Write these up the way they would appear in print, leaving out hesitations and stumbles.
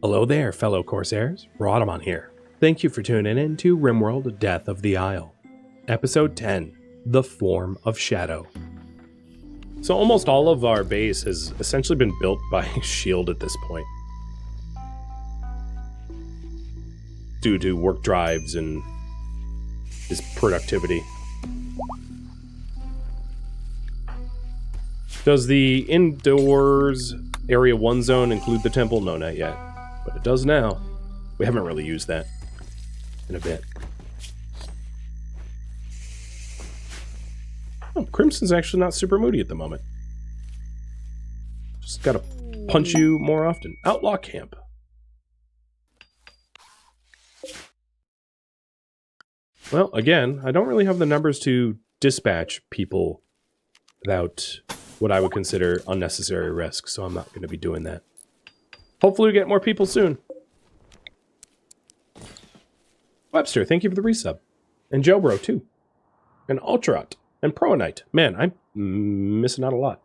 Hello there, fellow Corsairs. Rhadamant here. Thank you for tuning in to RimWorld Death of the Isle. Episode 10, The Form of Shadow. So almost all of our base has essentially been built by shield at this point. Due to work drives and his productivity. Does the indoors Area 1 zone include the temple? No, not yet. But it does now. We haven't really used that in a bit. Oh, Crimson's actually not super moody at the moment. Just gotta punch you more often. Outlaw camp. Well, again, I don't really have the numbers to dispatch people without what I would consider unnecessary risk, so I'm not going to be doing that. Hopefully we get more people soon. Webster, thank you for the resub. And Jobro, too. And Ultrat. And Proanite. Man, I'm missing out a lot.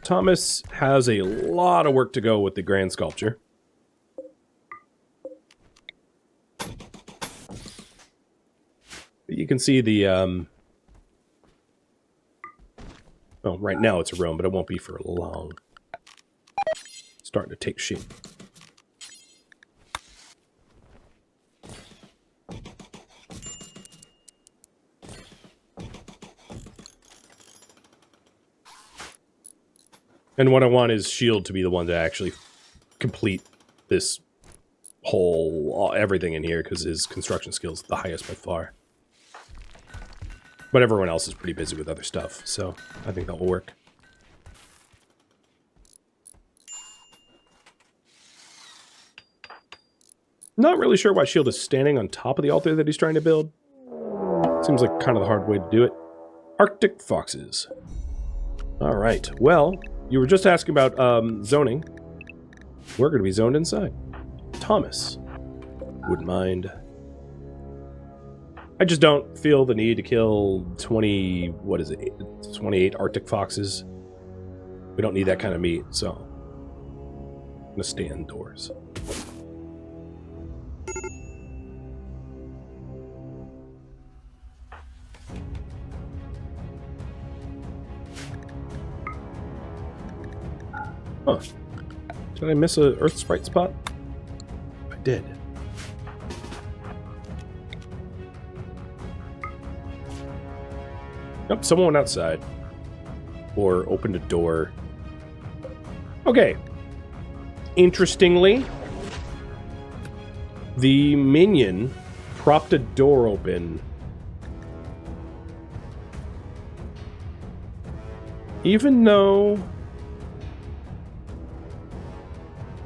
Thomas has a lot of work to go with the grand sculpture. You can see the, well, right now it's a room, but it won't be for long. It's starting to take shape. And what I want is Shield to be the one to actually complete this whole, everything in here, because his construction skill's the highest by far. But everyone else is pretty busy with other stuff, so I think that will work. Not really sure why Shield is standing on top of the altar that he's trying to build. Seems like kind of the hard way to do it. Arctic foxes. Alright, well, you were just asking about zoning. We're going to be zoned inside. Thomas. Wouldn't mind. I just don't feel the need to kill 20, what is it, 28 Arctic foxes. We don't need that kind of meat, so I'm going to stay indoors. Huh. Did I miss a Earth Sprite spot? I did. Nope, someone went outside. Or opened a door. Okay. Interestingly, the minion propped a door open. Even though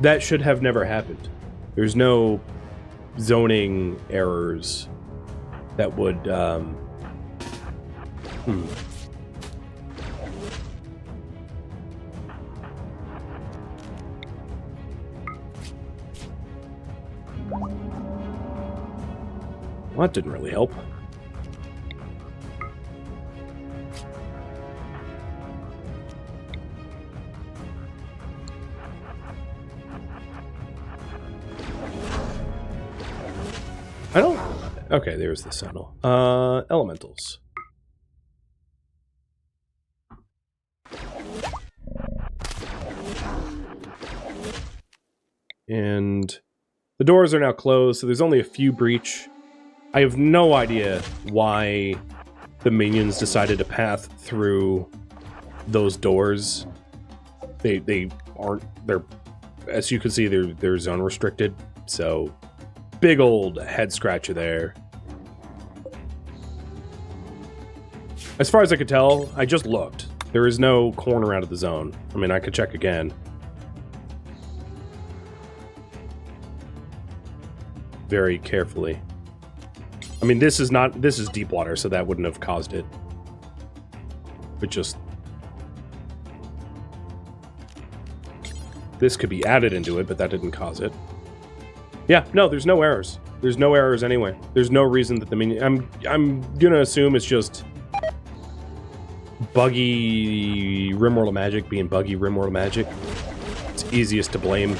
that should have never happened. There's no zoning errors that would, Well, that didn't really help. I don't... Okay, there's the Sentinel. Elementals. And the doors are now closed, so there's only a few breach. I have no idea why the minions decided to path through those doors. They aren't... They're... As you can see, they're zone restricted, so... Big old head scratcher there. As far as I could tell, I just looked. There is no corner out of the zone. I mean, I could check again. Very carefully. I mean, this is deep water, so that wouldn't have caused it. But just... This could be added into it, but that didn't cause it. Yeah, no, there's no errors. There's no errors anyway. There's no reason that the minion... I'm gonna assume it's just buggy RimWorld of Magic being buggy RimWorld of Magic. It's easiest to blame.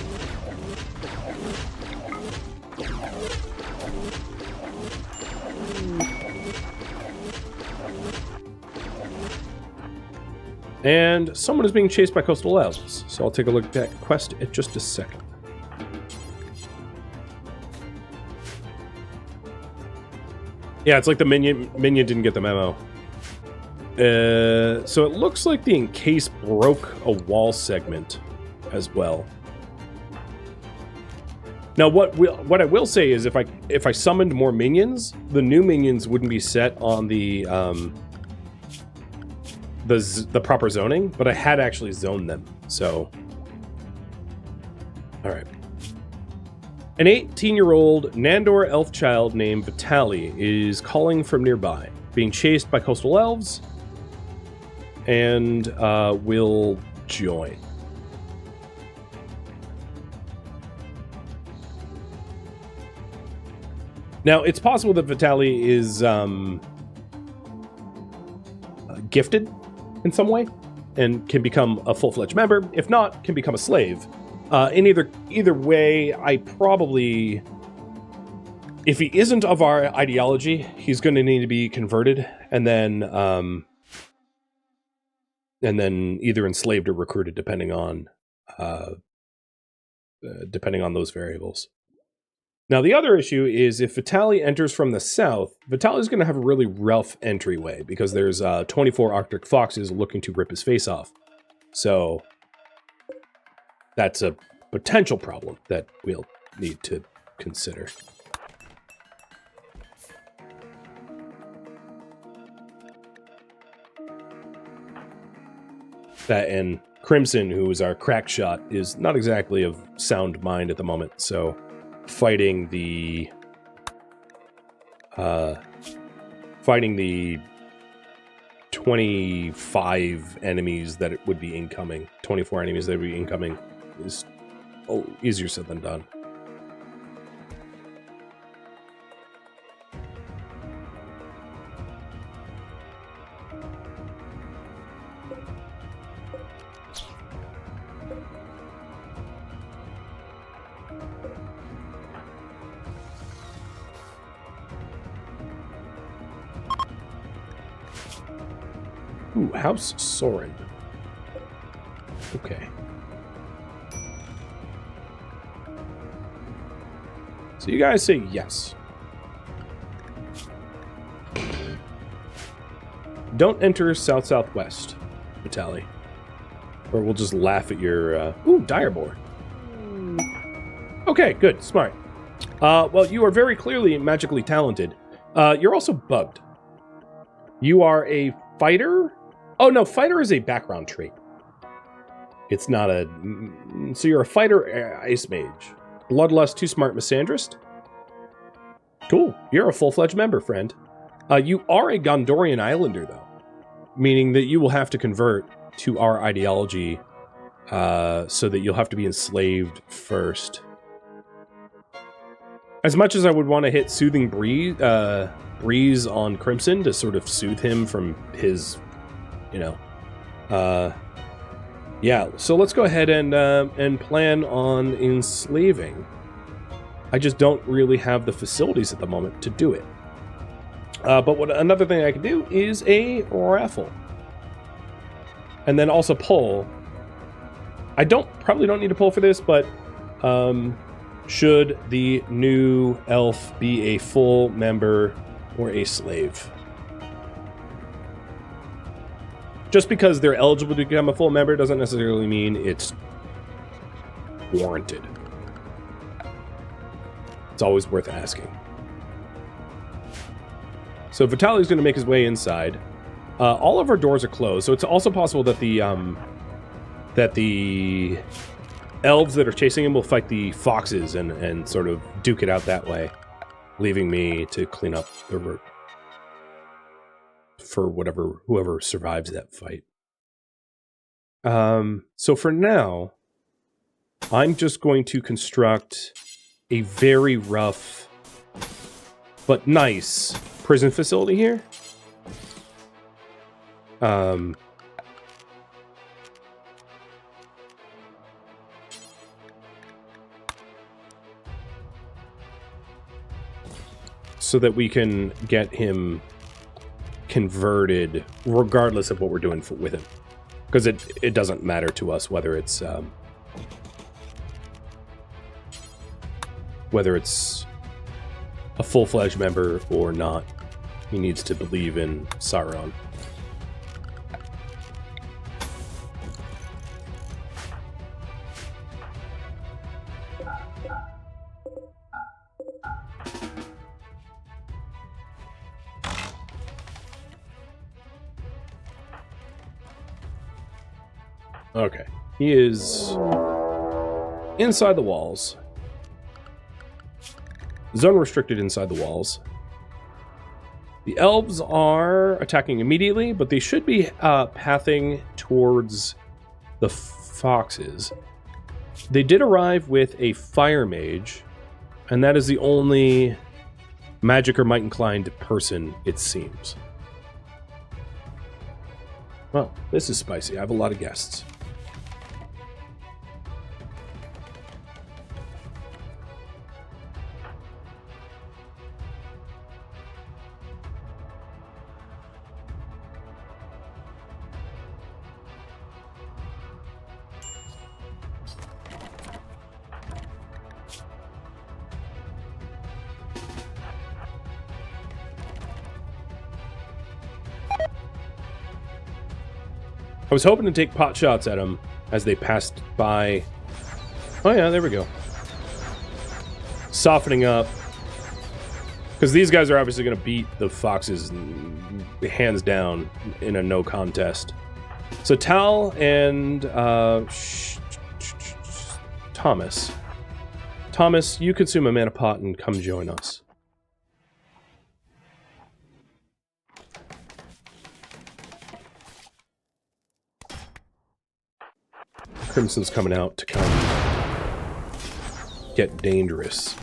And someone is being chased by coastal elves, so I'll take a look at that quest in just a second. Yeah, it's like the minion didn't get the memo. So it looks like the encase broke a wall segment as well. Now, what I will say is, if I summoned more minions, the new minions wouldn't be set on the proper zoning, but I had actually zoned them. So, all right. An 18-year-old Nandor elf child named Vitali is calling from nearby, being chased by coastal elves, and will join. Now, it's possible that Vitali is gifted in some way and can become a full-fledged member. If not, can become a slave. In either way, I probably, if he isn't of our ideology, he's going to need to be converted and then either enslaved or recruited, depending on those variables. Now, the other issue is if Vitali enters from the south, Vitali is going to have a really rough entryway because there's 24 Arctic foxes looking to rip his face off. So that's a potential problem that we'll need to consider. That and Crimson, who is our crack shot, is not exactly of sound mind at the moment, so fighting the 25 enemies that would be incoming, 24 enemies that would be incoming, is easier said than done. Ooh, House Sauron. Okay. So you guys say yes. Don't enter south-southwest, Vitali. Or we'll just laugh at your... Ooh, Direboar. Okay, good. Smart. Well, you are very clearly magically talented. You're also bugged. You are a fighter? Oh, no, fighter is a background trait. It's not a... So you're a fighter ice mage. Bloodlust, too smart, misandrist. Cool. You're a full-fledged member, friend. You are a Gondorian Islander, though. Meaning that you will have to convert to our ideology so that you'll have to be enslaved first. As much as I would want to hit Soothing Breeze on Crimson to sort of soothe him from his, yeah, so let's go ahead and plan on enslaving. I just don't really have the facilities at the moment to do it. But another thing I can do is a raffle. And then also pull. I probably don't need to pull for this, but should the new elf be a full member or a slave? Just because they're eligible to become a full member doesn't necessarily mean it's warranted. It's always worth asking. So Vitali's going to make his way inside. All of our doors are closed, so it's also possible that the elves that are chasing him will fight the foxes and sort of duke it out that way, leaving me to clean up the route for whoever survives that fight. So for now, I'm just going to construct a very rough but nice prison facility here. So that we can get him converted regardless of what we're doing with him. Because it doesn't matter to us whether it's a full-fledged member or not. He needs to believe in Sauron. Okay, he is inside the walls. Zone restricted inside the walls. The elves are attacking immediately, but they should be pathing towards the foxes. They did arrive with a fire mage, and that is the only magic or might inclined person, it seems. Well, this is spicy. I have a lot of guests. I was hoping to take pot shots at them as they passed by. Oh yeah, there we go. Softening up. Because these guys are obviously going to beat the foxes hands down in a no contest. So Tal and Thomas. Thomas, you consume a mana pot and come join us. Crimson's coming out to come get dangerous.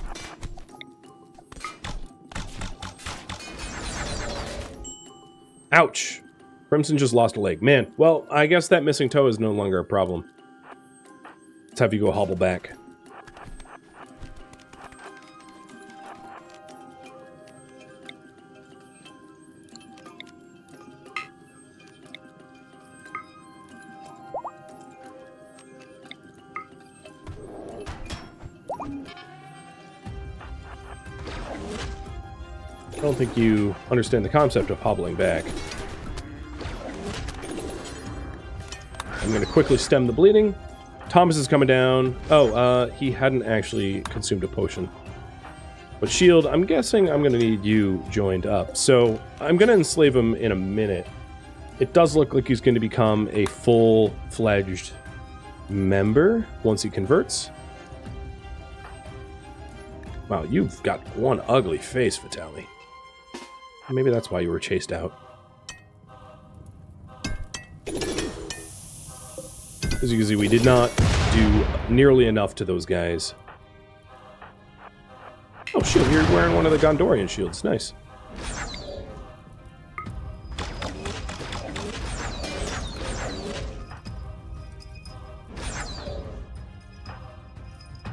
Ouch! Crimson just lost a leg. Man, well, I guess that missing toe is no longer a problem. Let's have you go hobble back. I don't think you understand the concept of hobbling back. I'm going to quickly stem the bleeding. Thomas is coming down. Oh, he hadn't actually consumed a potion. But Shield, I'm guessing I'm going to need you joined up. So I'm going to enslave him in a minute. It does look like he's going to become a full-fledged member once he converts. Wow, you've got one ugly face, Vitali. Maybe that's why you were chased out. As you can see, we did not do nearly enough to those guys. Oh, shit, you're wearing one of the Gondorian shields. Nice.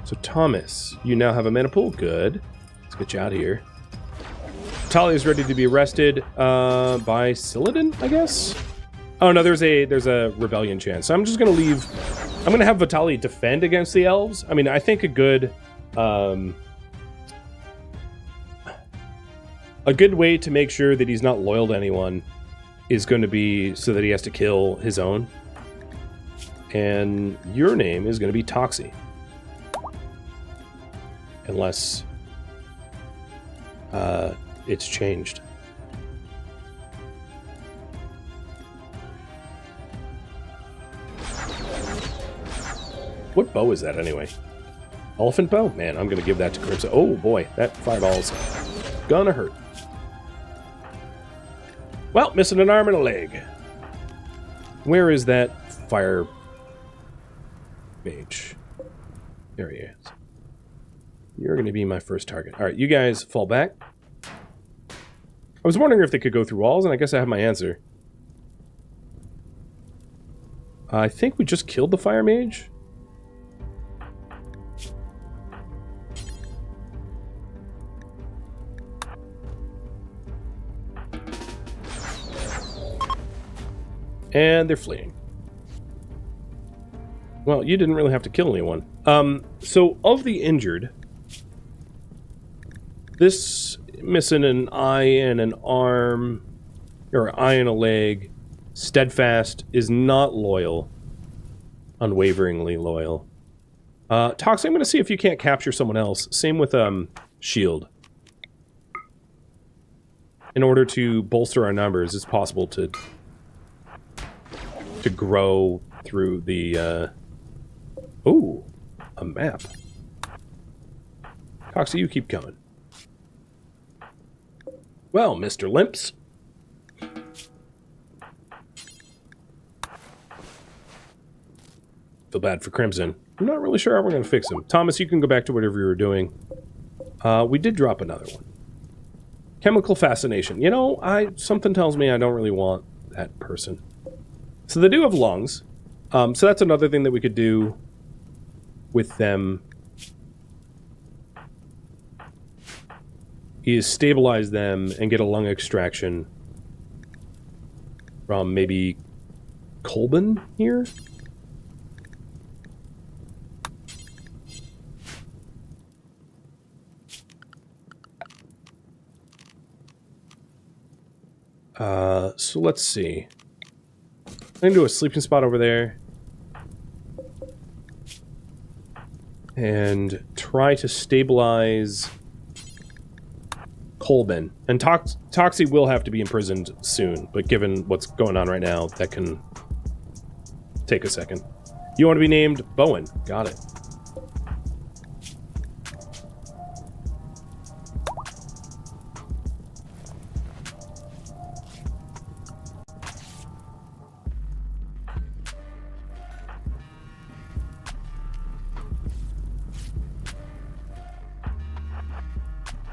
So, Thomas, you now have a mana pool. Good. Let's get you out of here. Talia is ready to be arrested by Silladin, I guess? Oh, no, there's a rebellion chance. So I'm just going to leave... I'm going to have Vitali defend against the elves. I mean, I think a good way to make sure that he's not loyal to anyone is going to be so that he has to kill his own. And your name is going to be Toxie. Unless it's changed. What bow is that anyway? Elephant bow? Man, I'm gonna give that to Crimson. Oh boy, that fireball's gonna hurt. Well, missing an arm and a leg. Where is that fire mage? There he is. You're going to be my first target. All right, you guys fall back. I was wondering if they could go through walls, and I guess I have my answer. I think we just killed the fire mage. And they're fleeing. Well, you didn't really have to kill anyone. So of the injured, this missing an eye and an arm, or an eye and a leg, steadfast, is not loyal. Unwaveringly loyal. Tox, I'm going to see if you can't capture someone else. Same with Shield. In order to bolster our numbers, it's possible to grow through the... Ooh, a map. Toxie, you keep coming. Well, Mr. Limps. Feel bad for Crimson. I'm not really sure how we're going to fix him. Thomas, you can go back to whatever you were doing. We did drop another one. Chemical fascination. You know, something tells me I don't really want that person. So they do have lungs. So that's another thing that we could do with them. Is stabilize them and get a lung extraction from maybe Kolben here? So let's see. I'm gonna do a sleeping spot over there. And try to stabilize Kolben. And Toxie will have to be imprisoned soon, but given what's going on right now, that can take a second. You want to be named Bowen. Got it.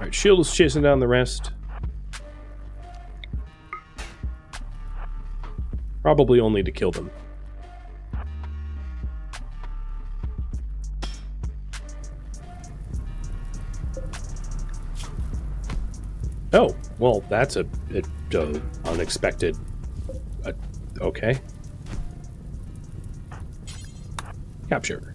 Alright, Shield is chasing down the rest. Probably only to kill them. Oh, well, that's a unexpected... okay. Capture.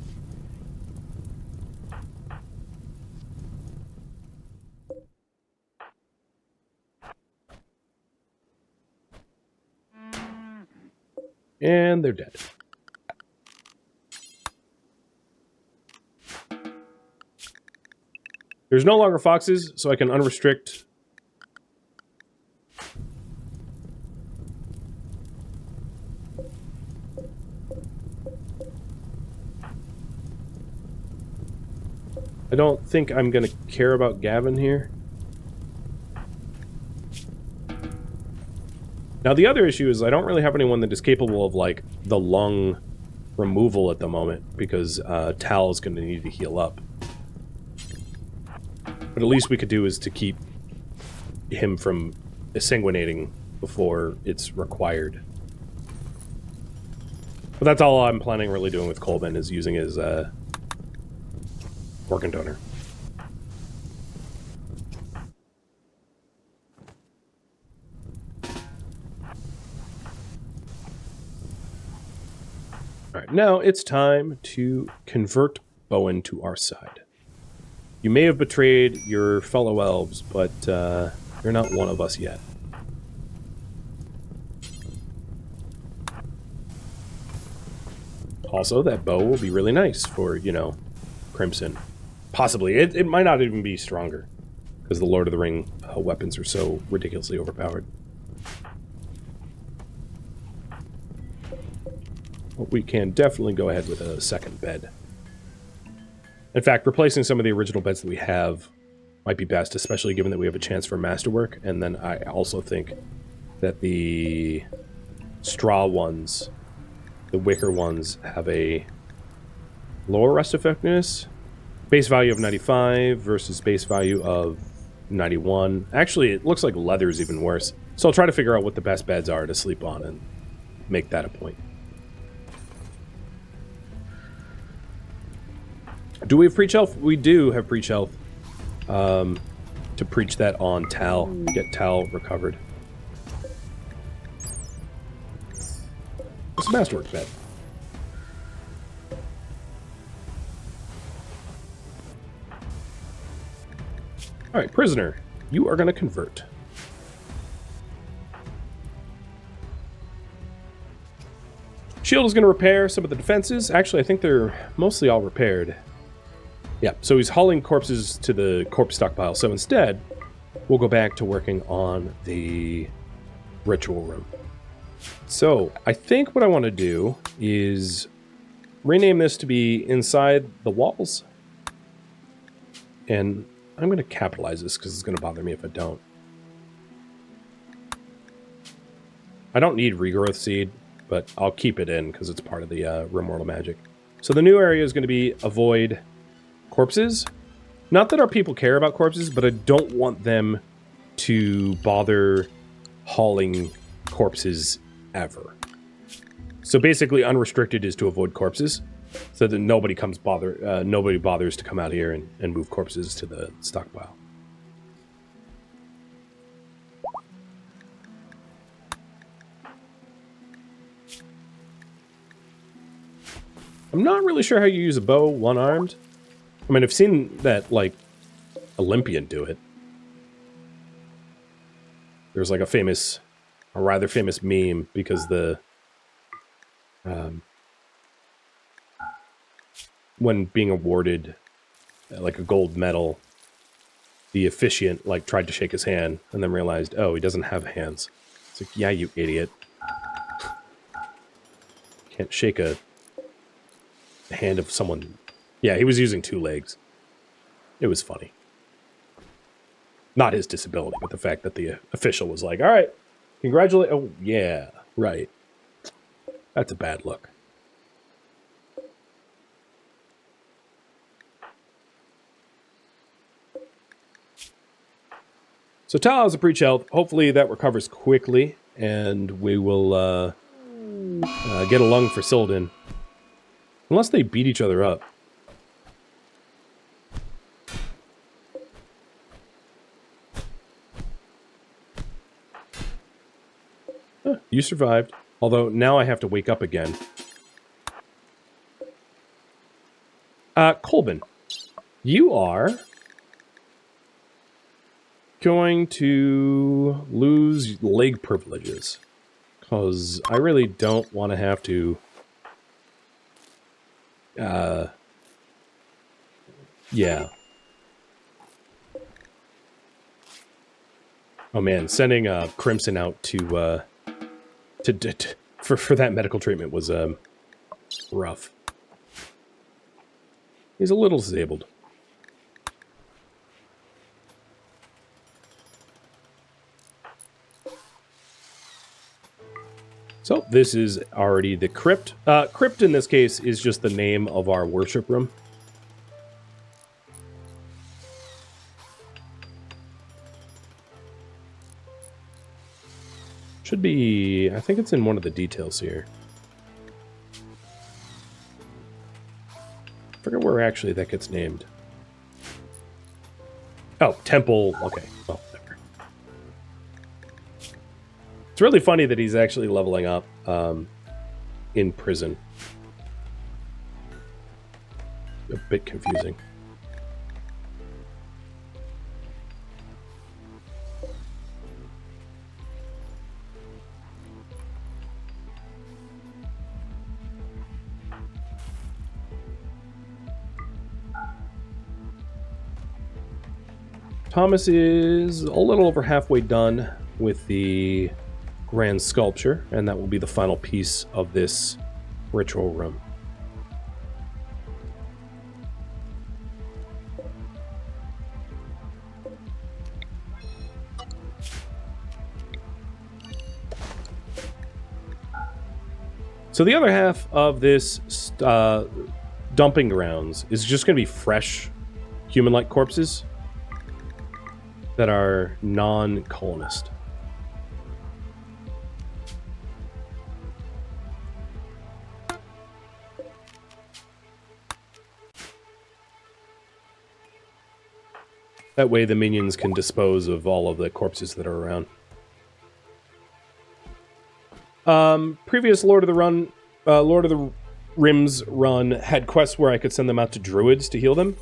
And they're dead. There's no longer foxes, so I can unrestrict. I don't think I'm going to care about Gavin here. Now, the other issue is I don't really have anyone that is capable of, like, the lung removal at the moment, because Tal is going to need to heal up. But at least we could do is to keep him from sanguinating before it's required. But that's all I'm planning really doing with Kolben, is using his organ donor. Alright, now it's time to convert Bowen to our side. You may have betrayed your fellow elves, but you're not one of us yet. Also, that bow will be really nice for, you know, Crimson. Possibly. It might not even be stronger, because the Lord of the Ring weapons are so ridiculously overpowered. But we can definitely go ahead with a second bed. In fact, replacing some of the original beds that we have might be best, especially given that we have a chance for masterwork. And then I also think that the straw ones, the wicker ones, have a lower rest effectiveness. Base value of 95 versus base value of 91. Actually, it looks like leather is even worse. So I'll try to figure out what the best beds are to sleep on and make that a point. Do we have preach health? We do have preach health. To preach that on Tal. Get Tal recovered. It's a masterwork bed. Alright, prisoner. You are going to convert. Shield is going to repair some of the defenses. Actually, I think they're mostly all repaired. Yeah, so he's hauling corpses to the corpse stockpile. So instead, we'll go back to working on the ritual room. So I think what I want to do is rename this to be inside the walls. And I'm going to capitalize this because it's going to bother me if I don't. I don't need regrowth seed, but I'll keep it in because it's part of the RimWorld magic. So the new area is going to be avoid corpses. Not that our people care about corpses, but I don't want them to bother hauling corpses ever. So basically unrestricted is to avoid corpses, so that nobody bothers to come out here and move corpses to the stockpile. I'm not really sure how you use a bow one-armed. I mean, I've seen that, like, Olympian do it. There's, like, a rather famous meme because the... when being awarded, like, a gold medal, the officiant, like, tried to shake his hand and then realized, oh, he doesn't have hands. It's like, yeah, you idiot. Can't shake a hand of someone... Yeah, he was using 2 legs. It was funny. Not his disability, but the fact that the official was like, all right, congratulate... Oh, yeah, right. That's a bad look. So Tal has a breach health. Hopefully that recovers quickly, and we will get a lung for Sildin. Unless they beat each other up. You survived. Although, now I have to wake up again. Kolben. You are... going to lose leg privileges. Because I really don't want to have to... yeah. Oh man, sending Crimson out to for that medical treatment was rough. He's a little disabled. So this is already the crypt. Crypt in this case is just the name of our worship room. Should be, I think it's in one of the details here. I forget where actually that gets named. Oh, temple, okay. Oh, never. It's really funny that he's actually leveling up in prison. A bit confusing. Thomas is a little over halfway done with the grand sculpture, and that will be the final piece of this ritual room. So the other half of this dumping grounds is just going to be fresh human-like corpses that are non-colonist. That way the minions can dispose of all of the corpses that are around. Previous Lord of the Rims run had quests where I could send them out to druids to heal them.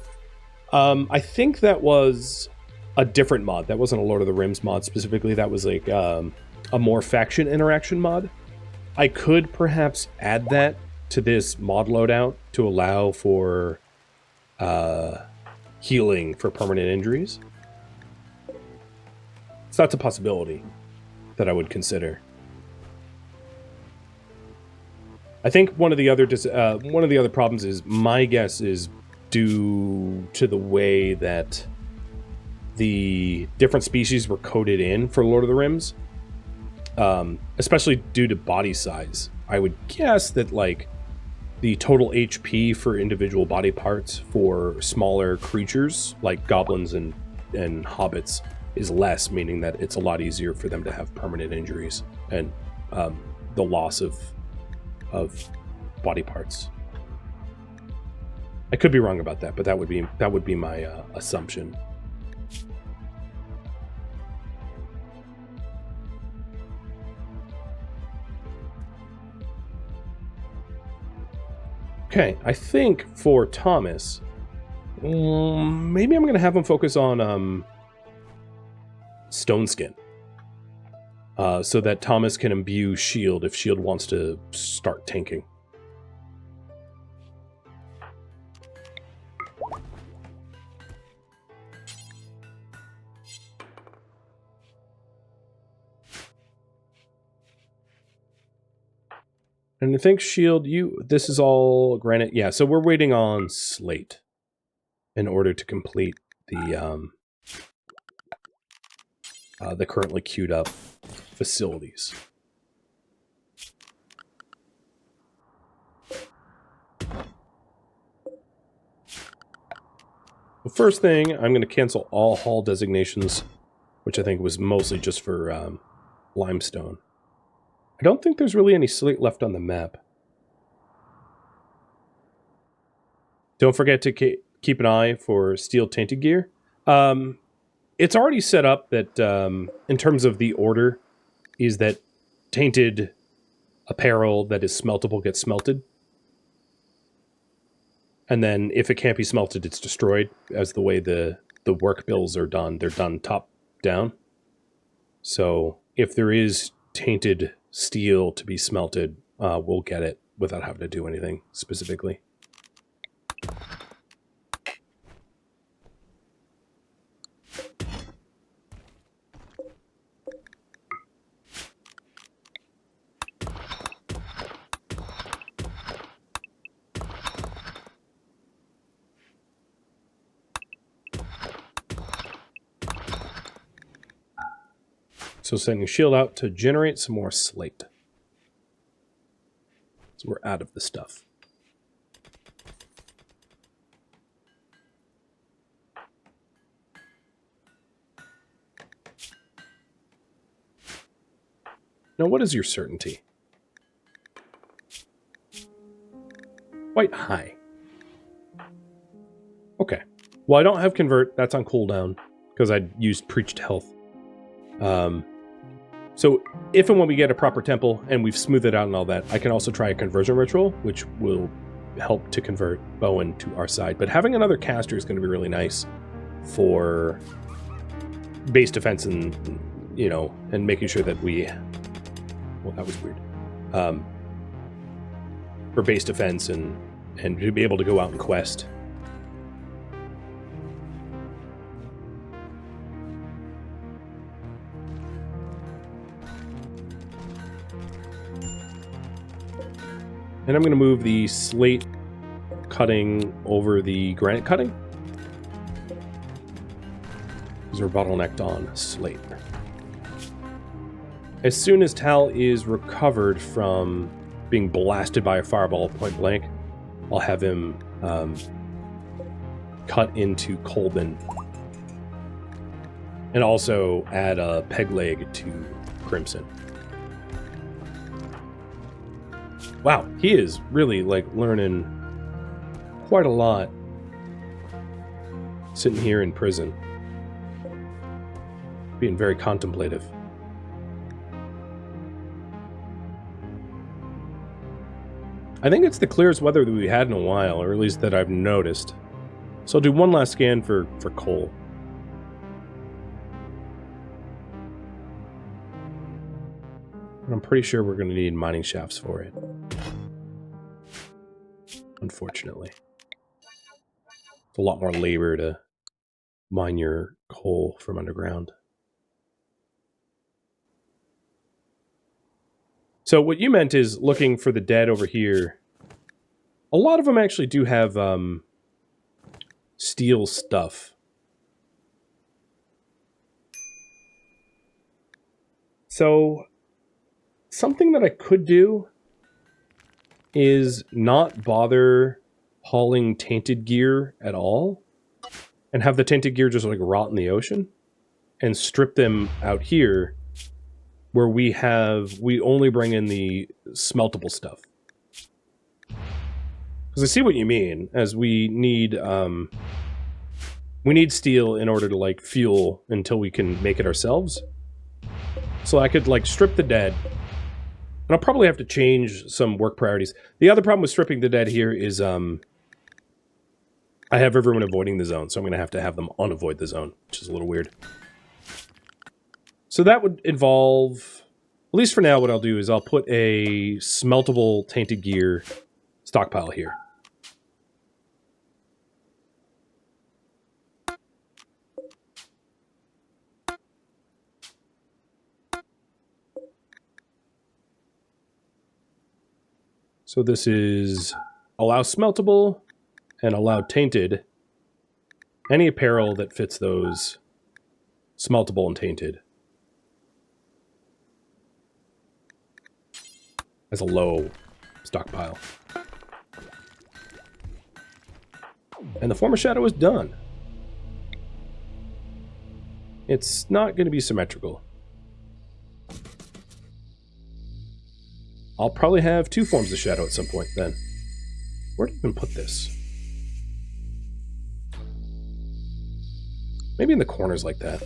I think that was a different mod. That wasn't a Lord of the Rims mod specifically. That was like a more faction interaction mod. I could perhaps add that to this mod loadout to allow for healing for permanent injuries. So that's a possibility that I would consider. I think one of the other problems is, my guess is due to the way that the different species were coded in for Lord of the Rims, especially due to body size. I would guess that like the total HP for individual body parts for smaller creatures like goblins and hobbits is less, meaning that it's a lot easier for them to have permanent injuries and the loss of body parts. I could be wrong about that, but that would be my assumption. Okay, I think for Thomas, maybe I'm going to have him focus on Stone Skin. So that Thomas can imbue Shield if Shield wants to start tanking. And I think Shield, this is all granite. Yeah, so we're waiting on Slate in order to complete the currently queued up facilities. The first thing, I'm going to cancel all hall designations, which I think was mostly just for limestone. I don't think there's really any slate left on the map. Don't forget to keep an eye for steel tainted gear. It's already set up that in terms of the order is that tainted apparel that is smeltable gets smelted. And then if it can't be smelted, it's destroyed, as the way the work bills are done. They're done top down. So if there is tainted steel to be smelted, we'll get it without having to do anything specifically. So sending Shield out to generate some more slate. So we're out of the stuff. Now, what is your certainty? Quite high. Okay. Well, I don't have Convert. That's on cooldown because I used Preached Health. So if and when we get a proper temple and we've smoothed it out and all that, I can also try a conversion ritual, which will help to convert Bowen to our side. But having another caster is going to be really nice for base defense and, you know, and making sure that we... Well, that was weird. For base defense and to be able to go out and quest. And I'm going to move the slate cutting over the granite cutting, because we're bottlenecked on slate. As soon as Tal is recovered from being blasted by a fireball point blank, I'll have him cut into Kolben. And also add a peg leg to Crimson. Wow, he is really, like, learning quite a lot sitting here in prison. Being very contemplative. I think it's the clearest weather that we had in a while, or at least that I've noticed. So I'll do one last scan for coal. And I'm pretty sure we're going to need mining shafts for it. Unfortunately. It's a lot more labor to mine your coal from underground. So what you meant is looking for the dead over here. A lot of them actually do have steel stuff. So something that I could do is not bother hauling tainted gear at all and have the tainted gear just like rot in the ocean and strip them out here where we only bring in the smeltable stuff. Because I see what you mean, as we need steel in order to like fuel until we can make it ourselves. So I could like strip the dead. And I'll probably have to change some work priorities. The other problem with stripping the dead here is I have everyone avoiding the zone, so I'm going to have them unavoid the zone, which is a little weird. So that would involve, at least for now, what I'll do is I'll put a smeltable tainted gear stockpile here. So this is allow smeltable and allow tainted. Any apparel that fits those smeltable and tainted as a low stockpile. And the former shadow is done. It's not going to be symmetrical. I'll probably have two forms of shadow at some point then. Where did I even put this? Maybe in the corners like that.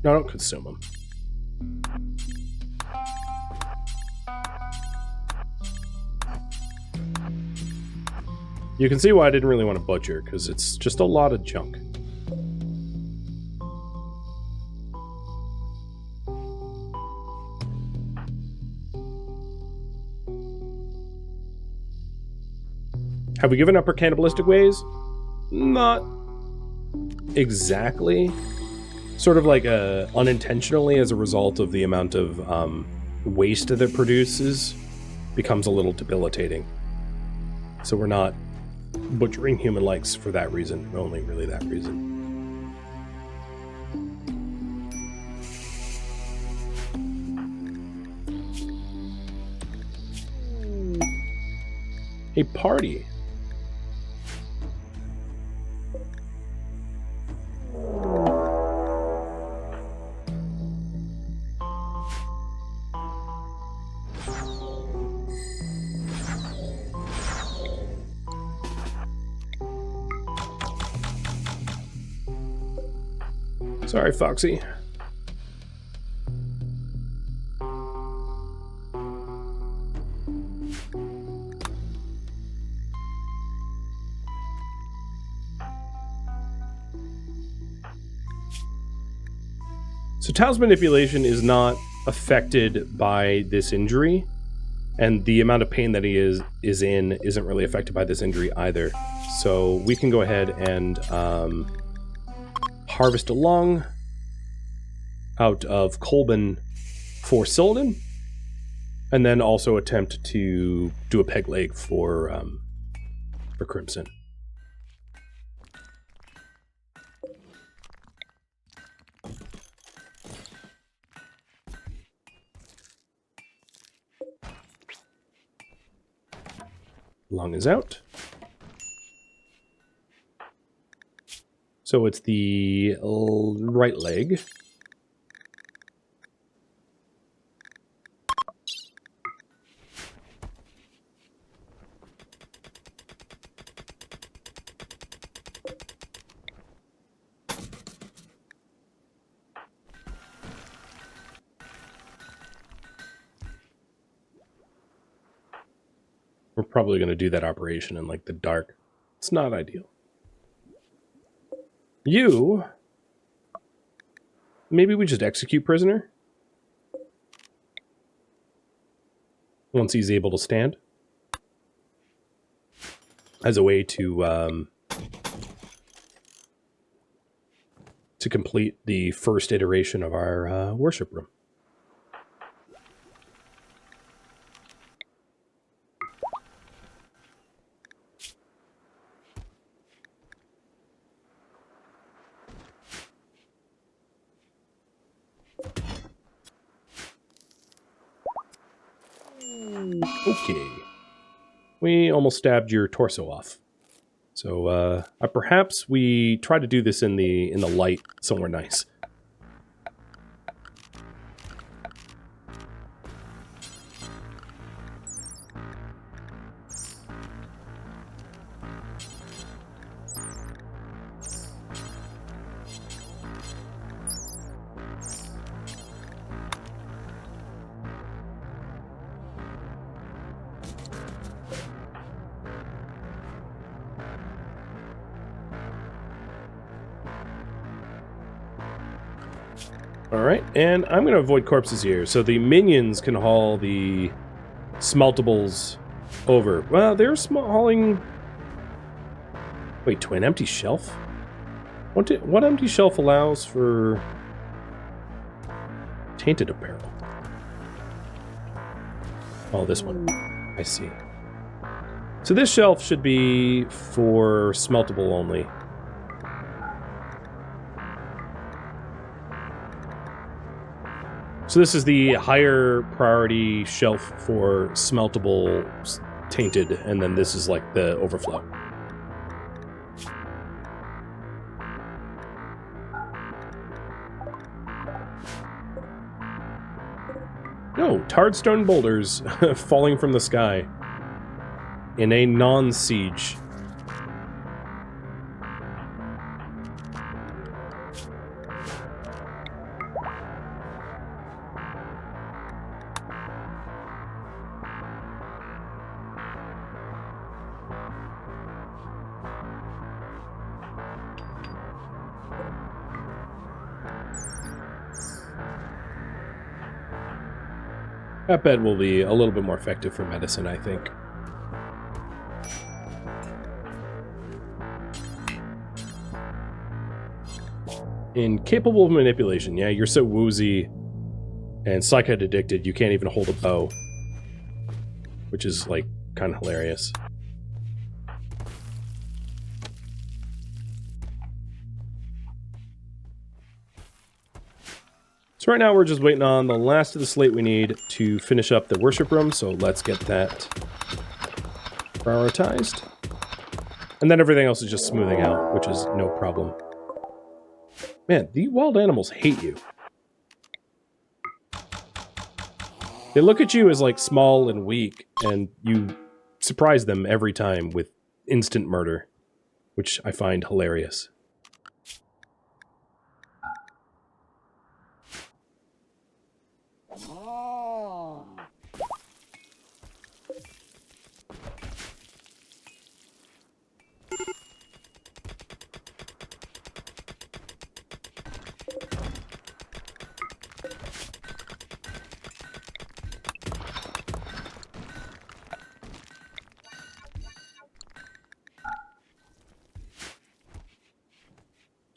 No, don't consume them. You can see why I didn't really want to butcher, because it's just a lot of junk. Have we given up our cannibalistic ways? Not exactly. Sort of like unintentionally, as a result of the amount of waste that it produces, becomes a little debilitating. So we're not butchering human likes for that reason, only really that reason. A party. Sorry, Foxy. So Tao's manipulation is not affected by this injury, and the amount of pain that he is in isn't really affected by this injury either. So we can go ahead and harvest a lung out of Kolben for Silden. And then also attempt to do a peg leg for Crimson. Lung is out. So it's the right leg. We're probably going to do that operation in, like, the dark. It's not ideal. You... Maybe we just execute prisoner? Once he's able to stand. As a way to complete the first iteration of our worship room. Okay. We almost stabbed your torso off. So perhaps we try to do this in the light somewhere nice. Alright, and I'm going to avoid corpses here, so the minions can haul the smeltables over. Well, they're hauling... Wait, to an empty shelf? What empty shelf allows for tainted apparel? Oh, this one. I see. So this shelf should be for smeltable only. So this is the higher priority shelf for smeltable tainted, and then this is like the overflow. No, tarred stone boulders falling from the sky in a non-siege. That bed will be a little bit more effective for medicine, I think. Incapable of manipulation. Yeah, you're so woozy and psychite addicted, you can't even hold a bow. Which is, like, kind of hilarious. So right now we're just waiting on the last of the slate we need to finish up the worship room, so let's get that prioritized. And then everything else is just smoothing out, which is no problem. Man, the wild animals hate you. They look at you as, like, small and weak, and you surprise them every time with instant murder, which I find hilarious.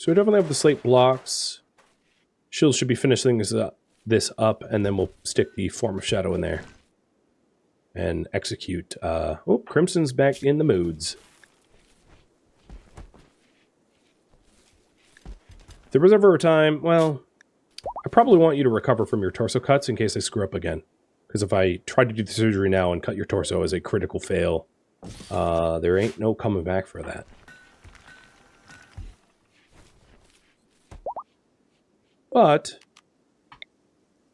So we definitely have the slate blocks. Shields should be finishing this up, and then we'll stick the Form of Shadow in there. and execute. Oh, Crimson's back in the moods. If there was ever a time, well, I probably want you to recover from your torso cuts in case I screw up again. Because if I try to do the surgery now and cut your torso as a critical fail, there ain't no coming back for that. But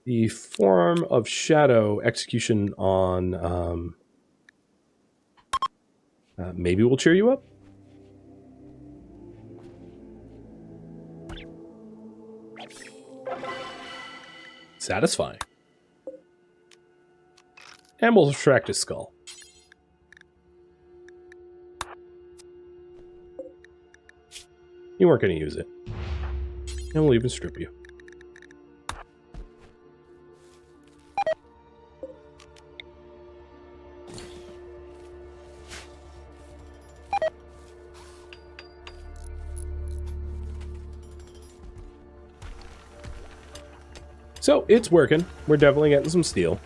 the form of shadow execution on maybe will cheer you up. Satisfying. And we'll extract his skull. You weren't going to use it. And we'll even strip you. So, it's working. We're definitely getting some steel.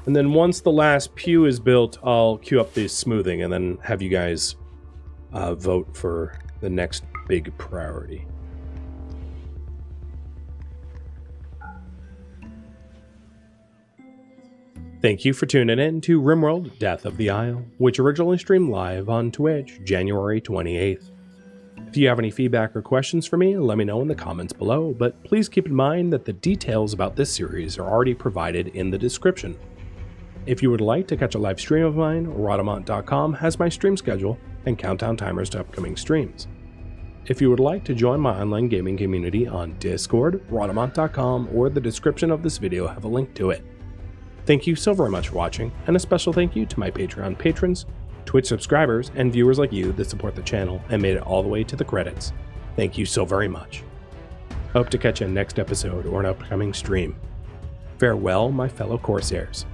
And then once the last pew is built, I'll queue up the smoothing and then have you guys vote for the next big priority. Thank you for tuning in to RimWorld Death of the Isle, which originally streamed live on Twitch, January 28th. If you have any feedback or questions for me, let me know in the comments below, but please keep in mind that the details about this series are already provided in the description. If you would like to catch a live stream of mine, Rhadamant.com has my stream schedule and countdown timers to upcoming streams. If you would like to join my online gaming community on Discord, Rhadamant.com or the description of this video have a link to it. Thank you so very much for watching, and a special thank you to my Patreon patrons, Twitch subscribers, and viewers like you that support the channel and made it all the way to the credits. Thank you so very much. Hope to catch you in next episode or an upcoming stream. Farewell, my fellow Corsairs.